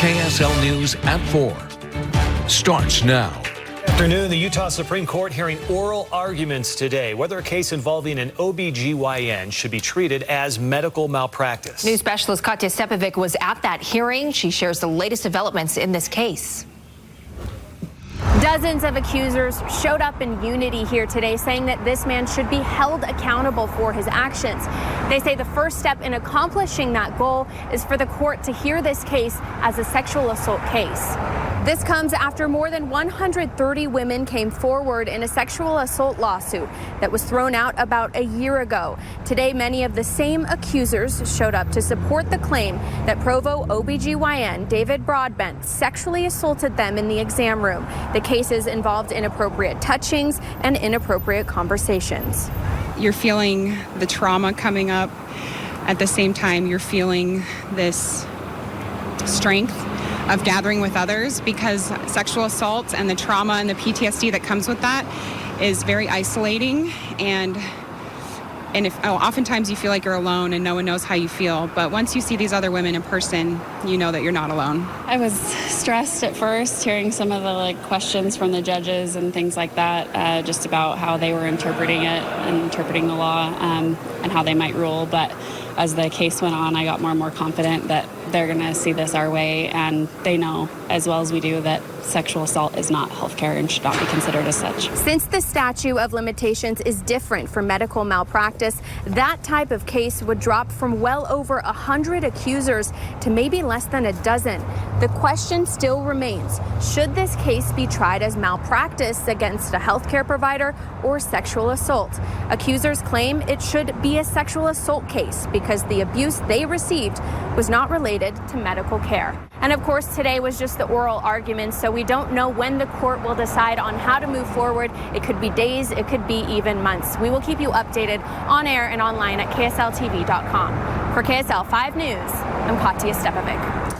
KSL News at 4 starts now. Afternoon, the Utah Supreme Court hearing oral arguments today whether a case involving an OBGYN should be treated as medical malpractice. News specialist Katya Stepovic was at that hearing. She shares the latest developments in this case. Dozens of accusers showed up in unity here today, saying that this man should be held accountable for his actions. They say the first step in accomplishing that goal is for the court to hear this case as a sexual assault case. This comes after more than 130 women came forward in a sexual assault lawsuit that was thrown out about a year ago. Today, many of the same accusers showed up to support the claim that Provo OBGYN David Broadbent sexually assaulted them in the exam room. The cases involved inappropriate touchings and inappropriate conversations. You're feeling the trauma coming up. At the same time, you're feeling this strength of gathering with others, because sexual assault and the trauma and the PTSD that comes with that is very isolating, and oftentimes you feel like you're alone and no one knows how you feel. But once you see these other women in person, you know that you're not alone. I was stressed at first, hearing some of the questions from the judges and things like that, just about how they were interpreting it and interpreting the law, and how they might rule. But as the case went on, I got more and more confident that they're going to see this our way, and they know as well as we do that sexual assault is not health care and should not be considered as such. Since the statute of limitations is different for medical malpractice, that type of case would drop from well over 100 accusers to maybe less than a dozen. The question still remains, should this case be tried as malpractice against a healthcare provider or sexual assault? Accusers claim it should be a sexual assault case because the abuse they received was not related to medical care. And of course, today was just the oral argument, so we don't know when the court will decide on how to move forward. It could be days, it could be even months. We will keep you updated on air and online at KSLTV.com. For KSL 5 News, I'm Katya Stepovic.